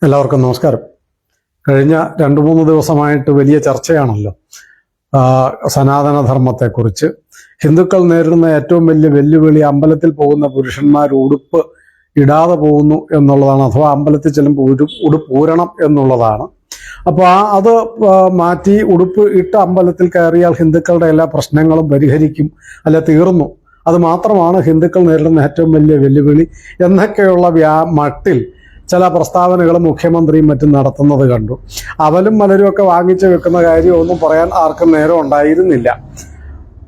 എല്ലാവർക്കും നമസ്കാരം. കഴിഞ്ഞ 2-3 ദിവസമായിട്ട് വലിയ ചർച്ചയാണല്ലോ സനാതനധർമ്മത്തെക്കുറിച്ച്. ഹിന്ദുക്കൾ നേരിടുന്ന ഏറ്റവും വലിയ വെല്ലുവിളി അമ്പലത്തിൽ പോകുന്ന പുരുഷന്മാർ ഉടുപ്പ് ഇടാതെ പോകുന്നു എന്നുള്ളതാണ്, അഥവാ അമ്പലത്തിൽ ചെല്ലുമ്പോൾ ഉടുപ്പ് ഊരണം എന്നുള്ളതാണ്. അപ്പോൾ അത് മാറ്റി ഉടുപ്പ് ഇട്ട് അമ്പലത്തിൽ കയറിയാൽ ഹിന്ദുക്കളുടെ എല്ലാ പ്രശ്നങ്ങളും പരിഹരിക്കും, അല്ല തീർന്നു, അത് മാത്രമാണ് ഹിന്ദുക്കൾ നേരിടുന്ന ഏറ്റവും വലിയ വെല്ലുവിളി എന്നൊക്കെയുള്ള മട്ടിൽ ചില പ്രസ്താവനകൾ മുഖ്യമന്ത്രിയും മറ്റും നടത്തുന്നത് കണ്ടു. അവലും മലരും ഒക്കെ വാങ്ങിച്ച് വെക്കുന്ന കാര്യമൊന്നും പറയാൻ ആർക്കും നേരം ഉണ്ടായിരുന്നില്ല.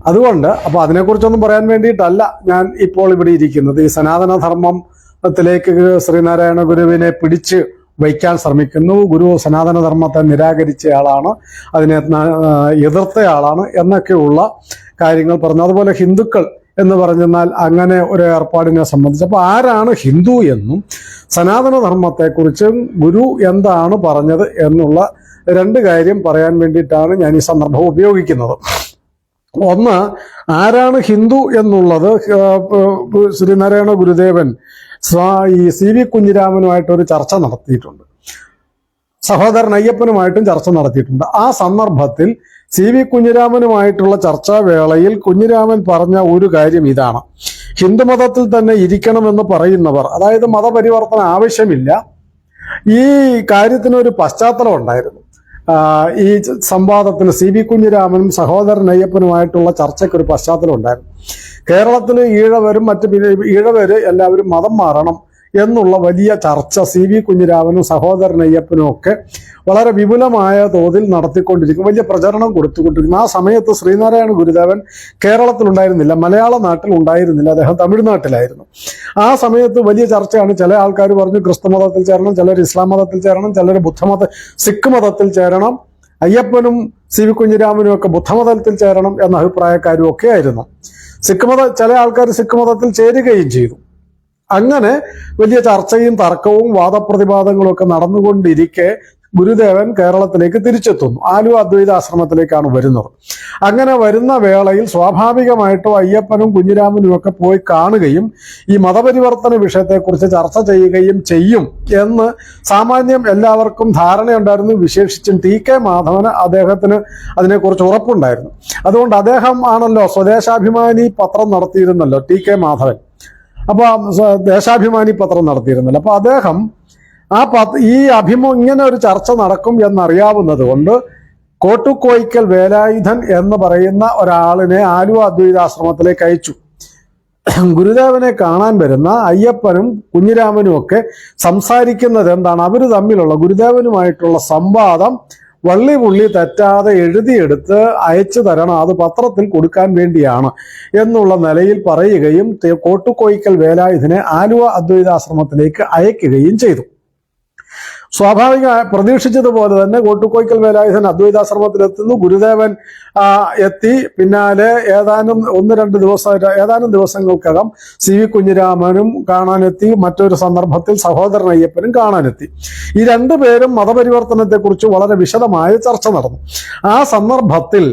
അതുകൊണ്ട് അപ്പോൾ അതിനെക്കുറിച്ചൊന്നും പറയാൻ വേണ്ടിയിട്ടല്ല ഞാൻ ഇപ്പോൾ ഇവിടെ ഇരിക്കുന്നത്. ഈ സനാതനധർമ്മത്തിലേക്ക് ശ്രീനാരായണ ഗുരുവിനെ പിടിച്ച് വയ്ക്കാൻ ശ്രമിക്കുന്നു. ഗുരു സനാതനധർമ്മത്തെ നിരാകരിച്ചയാളാണ്, അതിനെ എതിർത്തയാളാണ് എന്നൊക്കെയുള്ള കാര്യങ്ങൾ പറഞ്ഞു. അതുപോലെ ഹിന്ദുക്കൾ എന്ന് പറഞ്ഞാൽ അങ്ങനെ ഒരു ഏർപ്പാടിനെ സംബന്ധിച്ച് അപ്പോൾ ആരാണ് ഹിന്ദു എന്നും സനാതനധർമ്മത്തെക്കുറിച്ചും ഗുരു എന്താണ് പറഞ്ഞത് എന്നുള്ള രണ്ട് കാര്യം പറയാൻ വേണ്ടിയിട്ടാണ് ഞാൻ ഈ സന്ദർഭം ഉപയോഗിക്കുന്നത്. ഒന്ന്, ആരാണ് ഹിന്ദു എന്നുള്ളത് ശ്രീനാരായണ ഗുരുദേവൻ ഈ സി വി കുഞ്ഞിരാമനുമായിട്ടൊരു ചർച്ച നടത്തിയിട്ടുണ്ട്, സഹോദരൻ അയ്യപ്പനുമായിട്ടും ചർച്ച നടത്തിയിട്ടുണ്ട്. ആ സന്ദർഭത്തിൽ സി വി കുഞ്ഞിരാമനുമായിട്ടുള്ള ചർച്ചാ വേളയിൽ കുഞ്ഞിരാമൻ പറഞ്ഞ ഒരു കാര്യം ഇതാണ്: ഹിന്ദുമതത്തിൽ തന്നെ ഇരിക്കണമെന്ന് പറയുന്നവർ, അതായത് മതപരിവർത്തനം ആവശ്യമില്ല, ഈ കാര്യത്തിനൊരു പശ്ചാത്തലം ഉണ്ടായിരുന്നു. ഈ സംവാദത്തിന് സി വി കുഞ്ഞിരാമനും സഹോദരൻ അയ്യപ്പനുമായിട്ടുള്ള ചർച്ചയ്ക്കൊരു പശ്ചാത്തലം ഉണ്ടായിരുന്നു. കേരളത്തിൽ ഈഴവരും ഈഴവര് എല്ലാവരും മതം മാറണം എന്നുള്ള വലിയ ചർച്ച സി വി കുഞ്ഞിരാമനും സഹോദരൻ അയ്യപ്പനും ഒക്കെ വളരെ വിപുലമായ തോതിൽ നടത്തിക്കൊണ്ടിരിക്കും, വലിയ പ്രചരണം കൊടുത്തുകൊണ്ടിരിക്കുന്നു. ആ സമയത്ത് ശ്രീനാരായണ ഗുരുദേവൻ കേരളത്തിലുണ്ടായിരുന്നില്ല, മലയാള നാട്ടിൽ ഉണ്ടായിരുന്നില്ല, അദ്ദേഹം തമിഴ്നാട്ടിലായിരുന്നു. ആ സമയത്ത് വലിയ ചർച്ചയാണ്. ചില ആൾക്കാർ പറഞ്ഞു ക്രിസ്തു മതത്തിൽ ചേരണം, ചിലർ ഇസ്ലാം മതത്തിൽ ചേരണം, ചിലർ സിഖ് മതത്തിൽ ചേരണം, അയ്യപ്പനും സി വി കുഞ്ഞിരാമനും ഒക്കെ ബുദ്ധമതത്തിൽ ചേരണം എന്ന അഭിപ്രായക്കാരും ഒക്കെ ആയിരുന്നു. ചില ആൾക്കാർ സിഖ് മതത്തിൽ ചേരുകയും ചെയ്തു. അങ്ങനെ വലിയ ചർച്ചയും തർക്കവും വാദപ്രതിവാദങ്ങളും ഒക്കെ നടന്നുകൊണ്ടിരിക്കെ ഗുരുദേവൻ കേരളത്തിലേക്ക് തിരിച്ചെത്തുന്നു. ആലുവ അദ്വൈതാശ്രമത്തിലേക്കാണ് വരുന്നത്. അങ്ങനെ വരുന്ന വേളയിൽ സ്വാഭാവികമായിട്ടും അയ്യപ്പനും കുഞ്ഞിരാമനും ഒക്കെ പോയി കാണുകയും ഈ മതപരിവർത്തന വിഷയത്തെക്കുറിച്ച് ചർച്ച ചെയ്യുകയും ചെയ്യും എന്ന് സാമാന്യം എല്ലാവർക്കും ധാരണയുണ്ടായിരുന്നു. വിശേഷിച്ചും ടി കെ മാധവന് അദ്ദേഹത്തിന് അതിനെക്കുറിച്ച് ഉറപ്പുണ്ടായിരുന്നു. അതുകൊണ്ട് അദ്ദേഹം ആണല്ലോ സ്വദേശാഭിമാനി പത്രം നടത്തിയിരുന്നല്ലോ, ടി കെ മാധവൻ. അപ്പൊ ദേശാഭിമാനി പത്രം നടത്തിയിരുന്നല്ലോ. അപ്പൊ അദ്ദേഹം ഈ ഇങ്ങനെ ഒരു ചർച്ച നടക്കും എന്നറിയാവുന്നത് കൊണ്ട് കോട്ടുകോയിക്കൽ വേലായുധൻ എന്ന് പറയുന്ന ഒരാളിനെ ആലുവ അദ്വൈതാശ്രമത്തിലേക്ക് അയച്ചു. ഗുരുദേവനെ കാണാൻ വരുന്ന അയ്യപ്പനും കുഞ്ഞിരാമനും ഒക്കെ സംസാരിക്കുന്നത് എന്താണ്? അവർ തമ്മിലുള്ള ഗുരുദേവനുമായിട്ടുള്ള സംവാദം വള്ളി പുള്ളി തെറ്റാതെ എഴുതിയെടുത്ത് അയച്ചു തരണം, അത് പത്രത്തിൽ കൊടുക്കാൻ വേണ്ടിയാണ് എന്നുള്ള നിലയിൽ പറയുകയും കോട്ടുകോയിക്കൽ വേലായുധനെ ആലുവ അദ്വൈതാശ്രമത്തിലേക്ക് അയക്കുകയും ചെയ്തു. സ്വാഭാവികമായി പ്രതീക്ഷിച്ചതുപോലെ തന്നെ കോട്ടുകോയിക്കൽ വേലായുധൻ അദ്വൈതാശ്രമത്തിലെത്തുന്നു. ഗുരുദേവൻ എത്തി. പിന്നാലെ ഏതാനും ദിവസങ്ങൾക്കകം സി വി കുഞ്ഞിരാമനും കാണാനെത്തി. മറ്റൊരു സന്ദർഭത്തിൽ സഹോദരൻ അയ്യപ്പനും കാണാനെത്തി. ഈ രണ്ടുപേരും മതപരിവർത്തനത്തെക്കുറിച്ച് വളരെ വിശദമായ ചർച്ച നടന്നു. ആ സന്ദർഭത്തിൽ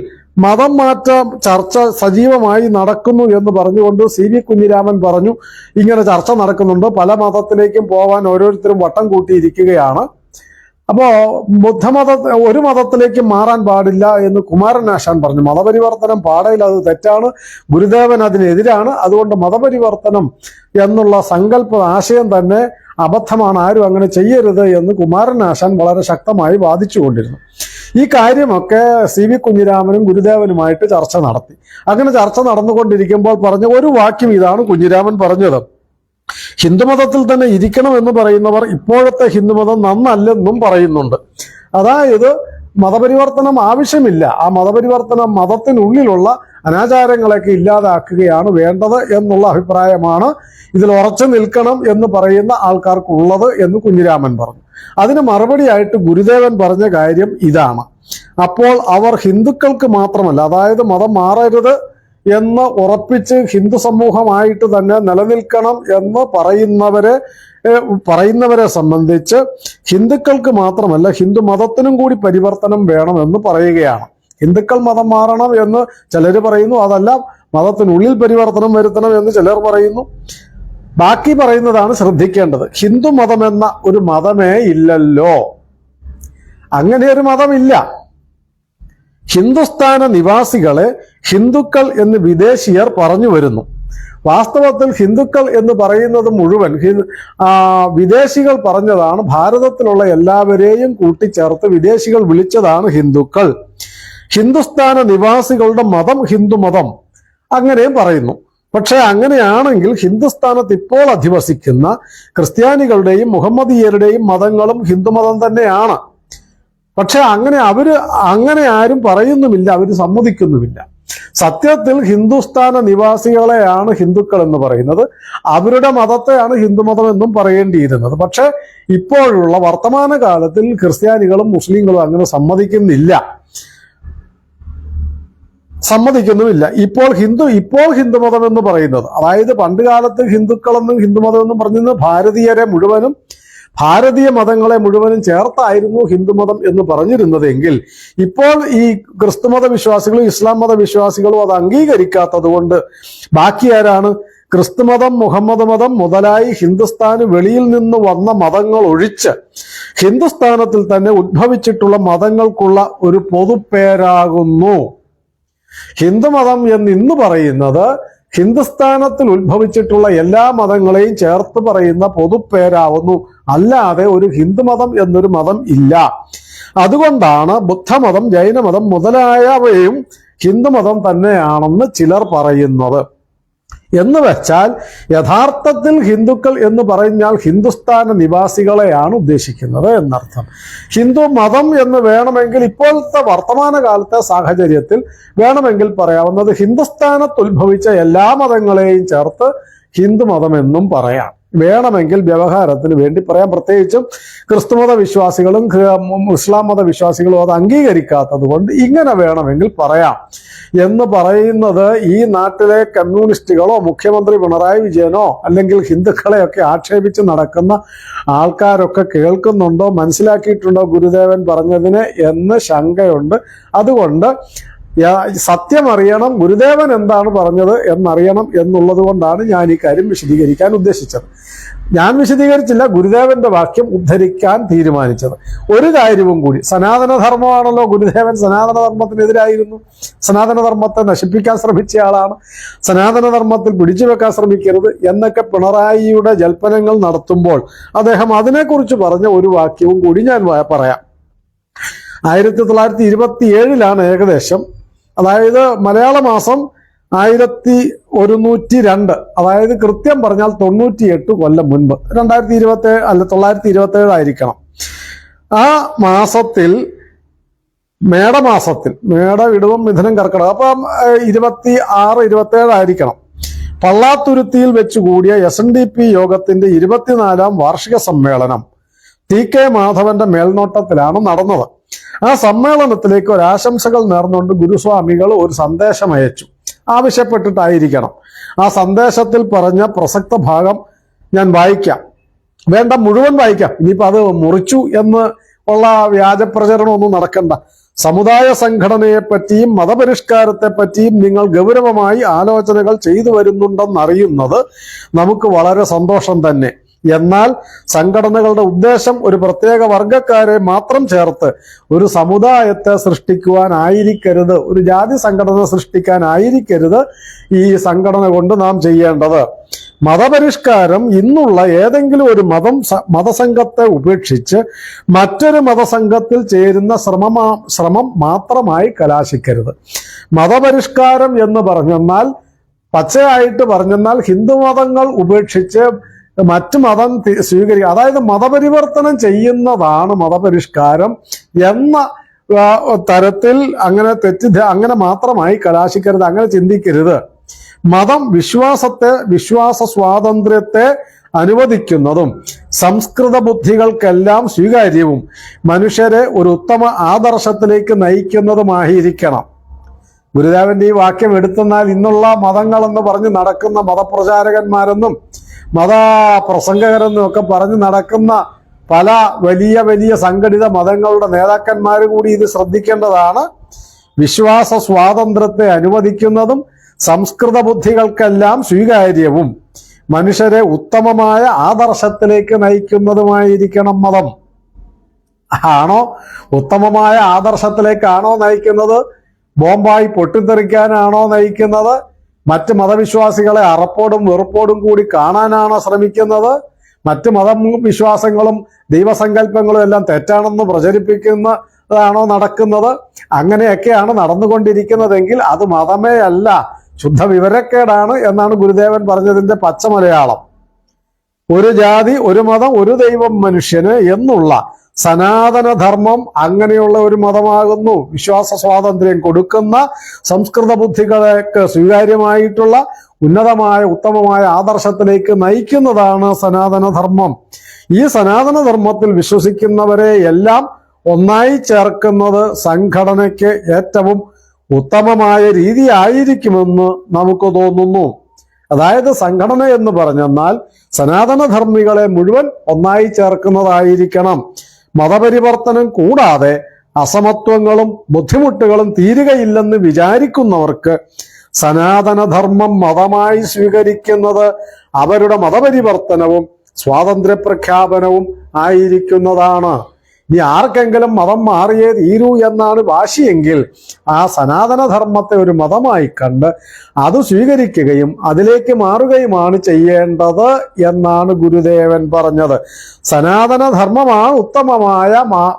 മതം മാറ്റ ചർച്ച സജീവമായി നടക്കുന്നു എന്ന് പറഞ്ഞുകൊണ്ട് സി വി കുഞ്ഞിരാമൻ പറഞ്ഞു, ഇങ്ങനെ ചർച്ച നടക്കുന്നുണ്ട്, പല മതത്തിലേക്കും പോവാൻ ഓരോരുത്തരും വട്ടം കൂട്ടിയിരിക്കുകയാണ്, അപ്പോ ഒരു മതത്തിലേക്ക് മാറാൻ പാടില്ല എന്ന് കുമാരനാശാൻ പറഞ്ഞു. മതപരിവർത്തനം പാടയില്ല, അത് തെറ്റാണ്, ഗുരുദേവൻ അതിനെതിരാണ്, അതുകൊണ്ട് മതപരിവർത്തനം എന്നുള്ള സങ്കല്പ ആശയം തന്നെ അബദ്ധമാണ്, ആരും അങ്ങനെ ചെയ്യരുത് എന്ന് കുമാരനാശാൻ വളരെ ശക്തമായി വാദിച്ചുകൊണ്ടിരുന്നു. ഈ കാര്യമൊക്കെ സി വി കുഞ്ഞിരാമനും ഗുരുദേവനുമായിട്ട് ചർച്ച നടത്തി. അങ്ങനെ ചർച്ച നടന്നുകൊണ്ടിരിക്കുമ്പോൾ പറഞ്ഞ ഒരു വാക്യം ഇതാണ് കുഞ്ഞിരാമൻ പറഞ്ഞത്: ഹിന്ദുമതത്തിൽ തന്നെ ഇരിക്കണമെന്ന് പറയുന്നവർ ഇപ്പോഴത്തെ ഹിന്ദുമതം നന്നല്ലെന്നും പറയുന്നുണ്ട്. അതായത് മതപരിവർത്തനം ആവശ്യമില്ല, ആ മതപരിവർത്തനം മതത്തിനുള്ളിലുള്ള അനാചാരങ്ങളൊക്കെ ഇല്ലാതാക്കുകയാണ് വേണ്ടത് എന്നുള്ള അഭിപ്രായമാണ് ഇതിൽ ഉറച്ചു നിൽക്കണം എന്ന് പറയുന്ന ആൾക്കാർക്കുള്ളത് എന്ന് കുഞ്ഞിരാമൻ പറഞ്ഞു. അതിന് മറുപടിയായിട്ട് ഗുരുദേവൻ പറഞ്ഞ കാര്യം ഇതാണ്: അപ്പോൾ അവർ ഹിന്ദുക്കൾക്ക് മാത്രമല്ല, അതായത് മതം മാറരുത് എന്ന് ഉറപ്പിച്ച് ഹിന്ദു സമൂഹമായിട്ട് തന്നെ നിലനിൽക്കണം എന്ന് പറയുന്നവരെ സംബന്ധിച്ച് ഹിന്ദുക്കൾക്ക് മാത്രമല്ല ഹിന്ദു മതത്തിനും കൂടി പരിവർത്തനം വേണമെന്ന് പറയുകയാണ്. ഹിന്ദുക്കൾ മതം മാറണം എന്ന് ചിലർ പറയുന്നു, അതല്ല മതത്തിനുള്ളിൽ പരിവർത്തനം വരുത്തണം എന്ന് ചിലർ പറയുന്നു. ബാക്കി പറയുന്നതാണ് ശ്രദ്ധിക്കേണ്ടത്. ഹിന്ദു മതമെന്ന ഒരു മതമേ ഇല്ലല്ലോ, അങ്ങനെ ഒരു മതമില്ല. ഹിന്ദുസ്ഥാന നിവാസികളെ ഹിന്ദുക്കൾ എന്ന് വിദേശീയർ പറഞ്ഞു വരുന്നു. വാസ്തവത്തിൽ ഹിന്ദുക്കൾ എന്ന് പറയുന്നത് മുഴുവൻ വിദേശികൾ പറഞ്ഞതാണ്. ഭാരതത്തിലുള്ള എല്ലാവരെയും കൂട്ടിച്ചേർത്ത് വിദേശികൾ വിളിച്ചതാണ് ഹിന്ദുക്കൾ. ഹിന്ദുസ്ഥാന നിവാസികളുടെ മതം ഹിന്ദുമതം അങ്ങനെയും പറയുന്നു. പക്ഷെ അങ്ങനെയാണെങ്കിൽ ഹിന്ദുസ്ഥാനത്ത് ഇപ്പോൾ അധിവസിക്കുന്ന ക്രിസ്ത്യാനികളുടെയും മുഹമ്മദീയരുടെയും മതങ്ങളും ഹിന്ദുമതം തന്നെയാണ്. പക്ഷെ അങ്ങനെ ആരും പറയുന്നുമില്ല, അവർ സമ്മതിക്കുന്നുമില്ല. സത്യത്തിൽ ഹിന്ദുസ്ഥാന നിവാസികളെയാണ് ഹിന്ദുക്കൾ എന്ന് പറയുന്നത്, അവരുടെ മതത്തെയാണ് ഹിന്ദുമതം എന്നും പറയേണ്ടിയിരുന്നത്. പക്ഷെ ഇപ്പോഴുള്ള വർത്തമാന കാലത്തിൽ ക്രിസ്ത്യാനികളും മുസ്ലിങ്ങളും അങ്ങനെ സമ്മതിക്കുന്നുമില്ല. ഇപ്പോൾ ഹിന്ദുമതം എന്ന് പറയുന്നത്, അതായത് പണ്ട് കാലത്ത് ഹിന്ദുക്കളെന്നും ഹിന്ദുമതം എന്നും പറഞ്ഞിരുന്നത് ഭാരതീയരെ മുഴുവനും, ഭാരതീയ മതങ്ങളെ മുഴുവനും ചേർത്തായിരുന്നു ഹിന്ദുമതം എന്ന് പറഞ്ഞിരുന്നതെങ്കിൽ ഇപ്പോൾ ഈ ക്രിസ്തുമത വിശ്വാസികളും ഇസ്ലാം മത വിശ്വാസികളും അത് അംഗീകരിക്കാത്തത് കൊണ്ട് ബാക്കി ആരാണ്? ക്രിസ്തുമതം, മുഹമ്മദ് മതം മുതലായി ഹിന്ദുസ്ഥാന് വെളിയിൽ നിന്ന് വന്ന മതങ്ങൾ ഒഴിച്ച് ഹിന്ദുസ്ഥാനത്തിൽ തന്നെ ഉദ്ഭവിച്ചിട്ടുള്ള മതങ്ങൾക്കുള്ള ഒരു പൊതുപ്പേരാകുന്നു ഹിന്ദുമതം എന്ന് ഇന്ന് പറയുന്നത്. ഹിന്ദുസ്ഥാനത്തിൽ ഉത്ഭവിച്ചിട്ടുള്ള എല്ലാ മതങ്ങളെയും ചേർത്ത് പറയുന്ന പൊതുപ്പേരാവുന്നു, അല്ലാതെ ഒരു ഹിന്ദുമതം എന്നൊരു മതം ഇല്ല. അതുകൊണ്ടാണ് ബുദ്ധമതം, ജൈനമതം മുതലായവയും ഹിന്ദുമതം തന്നെയാണെന്ന് ചിലർ പറയുന്നത്. എന്ന് വെച്ചാൽ യഥാർത്ഥത്തിൽ ഹിന്ദുക്കൾ എന്ന് പറഞ്ഞാൽ ഹിന്ദുസ്ഥാന നിവാസികളെയാണ് ഉദ്ദേശിക്കുന്നത് എന്നർത്ഥം. ഹിന്ദു മതം എന്ന് വേണമെങ്കിൽ ഇപ്പോഴത്തെ വർത്തമാന കാലത്തെ സാഹചര്യത്തിൽ വേണമെങ്കിൽ പറയാവുന്നത് ഹിന്ദുസ്ഥാനത്ത് ഉത്ഭവിച്ച എല്ലാ മതങ്ങളെയും ചേർത്ത് ഹിന്ദുമതം എന്നും പറയാം. വേണമെങ്കിൽ വ്യവഹാരത്തിന് വേണ്ടി പറയാം. പ്രത്യേകിച്ചും ക്രിസ്തുമത വിശ്വാസികളും ഇസ്ലാം മത വിശ്വാസികളും അത് അംഗീകരിക്കാത്തത് കൊണ്ട് ഇങ്ങനെ വേണമെങ്കിൽ പറയാം എന്ന് പറയുന്നത് ഈ നാട്ടിലെ കമ്മ്യൂണിസ്റ്റുകളോ മുഖ്യമന്ത്രി പിണറായി വിജയനോ അല്ലെങ്കിൽ ഹിന്ദുക്കളെയൊക്കെ ആക്ഷേപിച്ച് നടക്കുന്ന ആൾക്കാരൊക്കെ കേൾക്കുന്നുണ്ടോ, മനസ്സിലാക്കിയിട്ടുണ്ടോ ഗുരുദേവൻ പറഞ്ഞതിന് എന്ന് ശങ്കയുണ്ട്. അതുകൊണ്ട് സത്യം അറിയണം, ഗുരുദേവൻ എന്താണ് പറഞ്ഞത് എന്നറിയണം എന്നുള്ളത് കൊണ്ടാണ് ഞാൻ ഈ കാര്യം വിശദീകരിക്കാൻ ഉദ്ദേശിച്ചത്. ഞാൻ വിശദീകരിച്ചില്ല, ഗുരുദേവന്റെ വാക്യം ഉദ്ധരിക്കാൻ തീരുമാനിച്ചത്. ഒരു കാര്യവും കൂടി, സനാതനധർമ്മമാണല്ലോ ഗുരുദേവൻ സനാതനധർമ്മത്തിനെതിരായിരുന്നു, സനാതനധർമ്മത്തെ നശിപ്പിക്കാൻ ശ്രമിച്ചയാളാണ്, സനാതനധർമ്മത്തിൽ പിടിച്ചു വെക്കാൻ ശ്രമിക്കരുത് എന്നൊക്കെ പിണറായിയുടെ ജൽപ്പനങ്ങൾ നടത്തുമ്പോൾ അദ്ദേഹം അതിനെക്കുറിച്ച് പറഞ്ഞ ഒരു വാക്യവും കൂടി ഞാൻ പറയാം. 1927 ഏകദേശം, അതായത് മലയാള മാസം 1102, അതായത് കൃത്യം പറഞ്ഞാൽ 98 കൊല്ലം മുൻപ്, 1927 ആയിരിക്കണം. ആ മാസത്തിൽ, മേടമാസത്തിൽ, ഇടവം മിഥുനം കർക്കിടകം, അപ്പം 26, 27 ആയിരിക്കണം, പള്ളാത്തുരുത്തിയിൽ വെച്ച് കൂടിയ SNDP യോഗത്തിന്റെ 24ാം വാർഷിക സമ്മേളനം TK മാധവന്റെ മേൽനോട്ടത്തിലാണ് നടന്നത്. ആ സമ്മേളനത്തിലേക്ക് ഒരാശംസകൾ നേർന്നുകൊണ്ട് ഗുരുസ്വാമികൾ ഒരു സന്ദേശം അയച്ചു, ആവശ്യപ്പെട്ടിട്ടായിരിക്കണം. ആ സന്ദേശത്തിൽ പറഞ്ഞ പ്രസക്ത ഭാഗം ഞാൻ വായിക്കാം. വേണ്ട, മുഴുവൻ വായിക്കാം. ഇനിയിപ്പോൾ അത് മുറിച്ചു എന്ന് ഉള്ള വ്യാജപ്രചരണമൊന്നും നടക്കണ്ട. സമുദായ സംഘടനയെപ്പറ്റിയും മതപരിഷ്കാരത്തെപ്പറ്റിയും നിങ്ങൾ ഗൗരവമായി ആലോചനകൾ ചെയ്തു വരുന്നുണ്ടെന്നറിയുന്നത് നമുക്ക് വളരെ സന്തോഷം തന്നെ. എന്നാൽ സംഘടനകളുടെ ഉദ്ദേശം ഒരു പ്രത്യേക വർഗക്കാരെ മാത്രം ചേർത്ത് ഒരു സമുദായത്തെ സൃഷ്ടിക്കുവാനായിരിക്കരുത്, ഒരു ജാതി സംഘടന സൃഷ്ടിക്കാനായിരിക്കരുത് ഈ സംഘടന കൊണ്ട് നാം ചെയ്യേണ്ടത്. മതപരിഷ്കാരം ഇന്നുള്ള ഏതെങ്കിലും ഒരു മതസംഘത്തെ ഉപേക്ഷിച്ച് മറ്റൊരു മതസംഘത്തിൽ ചേരുന്ന ശ്രമം മാത്രമായി കലാശിക്കരുത്. മതപരിഷ്കാരം എന്ന് പറഞ്ഞെന്നാൽ, പച്ചയായിട്ട് പറഞ്ഞെന്നാൽ ഹിന്ദുമതങ്ങൾ ഉപേക്ഷിച്ച് മറ്റു മതം സ്വീകരിക്കുക, അതായത് മതപരിവർത്തനം ചെയ്യുന്നതാണ് മതപരിഷ്കാരം എന്ന തരത്തിൽ അങ്ങനെ മാത്രമായി കലാശിക്കരുത്, അങ്ങനെ ചിന്തിക്കരുത്. മതം വിശ്വാസ സ്വാതന്ത്ര്യത്തെ അനുവദിക്കുന്നതും സംസ്കൃത ബുദ്ധികൾക്കെല്ലാം സ്വീകാര്യവും മനുഷ്യരെ ഒരു ഉത്തമ ആദർശത്തിലേക്ക് നയിക്കുന്നതുമായിരിക്കണം. ഗുരുദേവന്റെ ഈ വാക്യം എടുത്തെന്നാൽ ഇന്നുള്ള മതങ്ങളെന്ന് പറഞ്ഞ് നടക്കുന്ന മതപ്രചാരകന്മാരെന്നും മതപ്രസംഗകരെന്നും ഒക്കെ പറഞ്ഞ് നടക്കുന്ന പല വലിയ സംഘടിത മതങ്ങളുടെ നേതാക്കന്മാർ കൂടി ഇത് ശ്രദ്ധിക്കേണ്ടതാണ്. വിശ്വാസ സ്വാതന്ത്ര്യത്തെ അനുവദിക്കുന്നതും സംസ്കൃത ബുദ്ധികൾക്കെല്ലാം സ്വീകാര്യവും മനുഷ്യരെ ഉത്തമമായ ആദർശത്തിലേക്ക് നയിക്കുന്നതുമായിരിക്കണം മതം. ആണോ ഉത്തമമായ ആദർശത്തിലേക്കാണോ നയിക്കുന്നത്? ബോംബായി പൊട്ടിത്തെറിക്കാനാണോ നയിക്കുന്നത്? മറ്റ് മതവിശ്വാസികളെ അറപ്പോടും വെറുപ്പോടും കൂടി കാണാനാണോ ശ്രമിക്കുന്നത്? മറ്റ് മതവിശ്വാസങ്ങളും ദൈവസങ്കല്പങ്ങളും എല്ലാം തെറ്റാണെന്ന് പ്രചരിപ്പിക്കുന്നതാണോ നടക്കുന്നത്? അങ്ങനെയൊക്കെയാണ് നടന്നുകൊണ്ടിരിക്കുന്നതെങ്കിൽ അത് മതമേ അല്ല, ശുദ്ധ വിവരക്കേടാണ് എന്നാണ് ഗുരുദേവൻ പറഞ്ഞതിൻ്റെ പച്ചമലയാളം. ഒരു ജാതി, ഒരു മതം, ഒരു ദൈവം, മനുഷ്യന് എന്നുള്ള സനാതനധർമ്മം അങ്ങനെയുള്ള ഒരു മതമാകുന്നു. വിശ്വാസ സ്വാതന്ത്ര്യം കൊടുക്കുന്ന, സംസ്കൃത ബുദ്ധികളെക്ക് സ്വീകാര്യമായിട്ടുള്ള ഉന്നതമായ ഉത്തമമായ ആദർശത്തിലേക്ക് നയിക്കുന്നതാണ് സനാതനധർമ്മം. ഈ സനാതനധർമ്മത്തിൽ വിശ്വസിക്കുന്നവരെ എല്ലാം ഒന്നായി ചേർക്കുന്നത് സംഘടനയ്ക്ക് ഏറ്റവും ഉത്തമമായ രീതിയായിരിക്കുമെന്ന് നമുക്ക് തോന്നുന്നു. അതായത് സംഘടന എന്ന് പറഞ്ഞെന്നാൽ സനാതനധർമ്മികളെ മുഴുവൻ ഒന്നായി ചേർക്കുന്നതായിരിക്കണം. മതപരിവർത്തനം കൂടാതെ അസമത്വങ്ങളും ബുദ്ധിമുട്ടുകളും തീരുകയില്ലെന്ന് വിചാരിക്കുന്നവർക്ക് സനാതനധർമ്മം മതമായി സ്വീകരിക്കുന്നത് അവരുടെ മതപരിവർത്തനവും സ്വാതന്ത്ര്യ പ്രഖ്യാപനവും ആയിരിക്കുന്നതാണ്. ഇനി ആർക്കെങ്കിലും മതം മാറിയേ തീരൂ എന്നാണ് വാശിയെങ്കിൽ ആ സനാതനധർമ്മത്തെ ഒരു മതമായി കണ്ട് അത് സ്വീകരിക്കുകയും അതിലേക്ക് മാറുകയുമാണ് ചെയ്യേണ്ടത് എന്നാണ് ഗുരുദേവൻ പറഞ്ഞത്. സനാതനധർമ്മമാണ് ഉത്തമമായ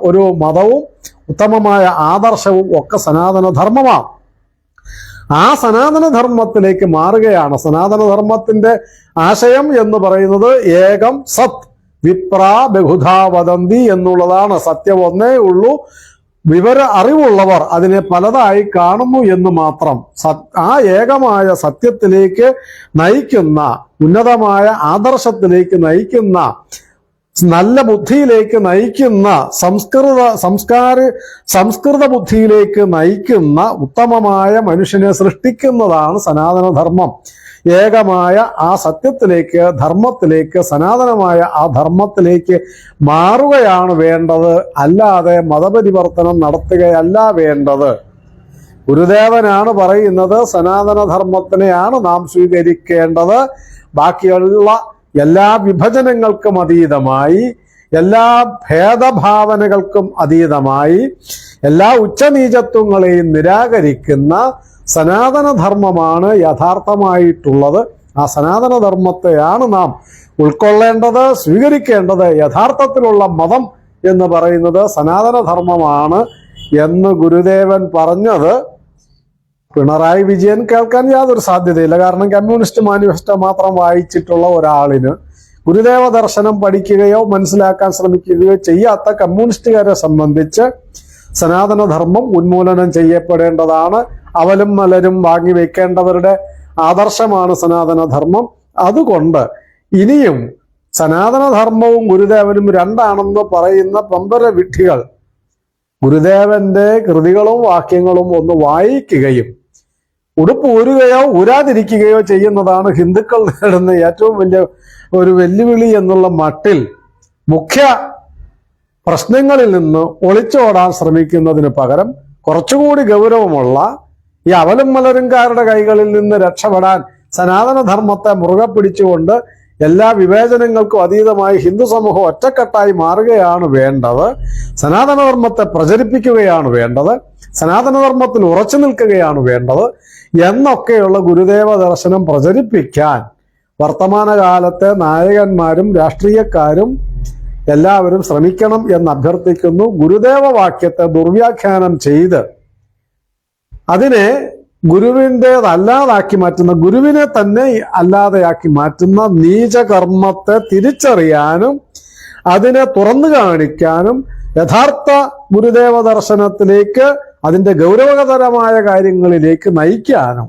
ഒരു മതവും ഉത്തമമായ ആദർശവും ഒക്കെ സനാതനധർമ്മമാണ്. ആ സനാതനധർമ്മത്തിലേക്ക് മാറുകയാണ്. സനാതനധർമ്മത്തിന്റെ ആശയം എന്ന് പറയുന്നത് ഏകം സത് വിപ്രാ ബഹുധാ വദന്തി എന്നുള്ളതാണ്. സത്യം ഒന്നേ ഉള്ളൂ, അറിവുള്ളവർ അതിനെ പലതായി കാണുന്നു എന്ന് മാത്രം. ആ ഏകമായ സത്യത്തിലേക്ക് നയിക്കുന്ന, ഉന്നതമായ ആദർശത്തിലേക്ക് നയിക്കുന്ന, നല്ല ബുദ്ധിയിലേക്ക് നയിക്കുന്ന, സംസ്കൃത ബുദ്ധിയിലേക്ക് നയിക്കുന്ന ഉത്തമമായ മനുഷ്യനെ സൃഷ്ടിക്കുന്നതാണ് സനാതനധർമ്മം. ഏകമായ ആ സത്യത്തിലേക്ക്, ധർമ്മത്തിലേക്ക്, സനാതനമായ ആ ധർമ്മത്തിലേക്ക് മാറുകയാണ് വേണ്ടത്, അല്ലാതെ മതപരിവർത്തനം നടത്തുകയല്ല വേണ്ടത്. ഗുരുദേവനാണ് പറയുന്നത് സനാതനധർമ്മത്തിനെയാണ് നാം സ്വീകരിക്കേണ്ടത്. ബാക്കിയുള്ള എല്ലാ വിഭജനങ്ങൾക്കും അതീതമായി, എല്ലാ ഭേദഭാവനകൾക്കും അതീതമായി, എല്ലാ ഉച്ചനീചത്വങ്ങളെയും നിരാകരിക്കുന്ന സനാതനധർമ്മമാണ് യഥാർത്ഥമായിട്ടുള്ളത്. ആ സനാതനധർമ്മത്തെയാണ് നാം ഉൾക്കൊള്ളേണ്ടത്, സ്വീകരിക്കേണ്ടത്. യഥാർത്ഥത്തിലുള്ള മതം എന്ന് പറയുന്നത് സനാതനധർമ്മമാണ് എന്ന് ഗുരുദേവൻ പറഞ്ഞത് പിണറായി വിജയൻ കേൾക്കാൻ യാതൊരു സാധ്യതയില്ല. കാരണം കമ്മ്യൂണിസ്റ്റ് മാനിഫെസ്റ്റോ മാത്രം വായിച്ചിട്ടുള്ള ഒരാളിന് ഗുരുദേവ ദർശനം പഠിക്കുകയോ മനസ്സിലാക്കാൻ ശ്രമിക്കുകയോ ചെയ്യാത്ത കമ്മ്യൂണിസ്റ്റുകാരെ സംബന്ധിച്ച് സനാതനധർമ്മം ഉന്മൂലനം ചെയ്യപ്പെടേണ്ടതാണ്. അവലും മലരും വാങ്ങി വെക്കേണ്ടവരുടെ ആദർശമാണ് സനാതനധർമ്മം. അതുകൊണ്ട് ഇനിയും സനാതനധർമ്മവും ഗുരുദേവനും രണ്ടാണെന്ന് പറയുന്ന പമ്പര വിഡ്ഢികൾ ഗുരുദേവന്റെ കൃതികളും വാക്യങ്ങളും ഒന്ന് വായിക്കുകയും ഉടുപ്പ് ഊരുകയോ ഊരാതിരിക്കുകയോ ചെയ്യുന്നതാണ് ഹിന്ദുക്കൾ നേടുന്ന ഏറ്റവും വലിയ ഒരു വെല്ലുവിളി എന്നുള്ള മട്ടിൽ മുഖ്യ പ്രശ്നങ്ങളിൽ നിന്ന് ഒളിച്ചോടാൻ ശ്രമിക്കുന്നതിന് പകരം കുറച്ചുകൂടി ഗൗരവമുള്ള ഈ അവലും മലരുംകാരുടെ കൈകളിൽ നിന്ന് രക്ഷപ്പെടാൻ സനാതനധർമ്മത്തെ മുറുകെ പിടിച്ചുകൊണ്ട് എല്ലാ വിവേചനങ്ങൾക്കും അതീതമായി ഹിന്ദു സമൂഹം ഒറ്റക്കെട്ടായി മാറുകയാണ് വേണ്ടത്. സനാതനധർമ്മത്തെ പ്രചരിപ്പിക്കുകയാണ് വേണ്ടത്. സനാതനധർമ്മത്തിൽ ഉറച്ചു നിൽക്കുകയാണ് വേണ്ടത് എന്നൊക്കെയുള്ള ഗുരുദേവ ദർശനം പ്രചരിപ്പിക്കാൻ വർത്തമാനകാലത്തെ നായകന്മാരും രാഷ്ട്രീയക്കാരും എല്ലാവരും ശ്രമിക്കണം എന്ന് അഭ്യർത്ഥിക്കുന്നു. ഗുരുദേവ വാക്യത്തെ ദുർവ്യാഖ്യാനം ചെയ്ത് അതിനെ ഗുരുവിൻ്റെതല്ലാതാക്കി മാറ്റുന്ന, ഗുരുവിനെ തന്നെ അല്ലാതെയാക്കി മാറ്റുന്ന നീചകർമ്മത്തെ തിരിച്ചറിയാനും അതിനെ തുറന്നു കാണിക്കാനും യഥാർത്ഥ ഗുരുദേവ ദർശനത്തിലേക്ക്, അതിൻ്റെ ഗൗരവതരമായ കാര്യങ്ങളിലേക്ക് നയിക്കാനും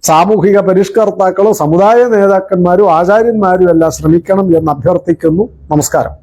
സാമൂഹിക പരിഷ്കർത്താക്കളും സമുദായ നേതാക്കന്മാരും ആചാര്യന്മാരും എല്ലാം ശ്രമിക്കണം എന്ന് അഭ്യർത്ഥിക്കുന്നു. നമസ്കാരം.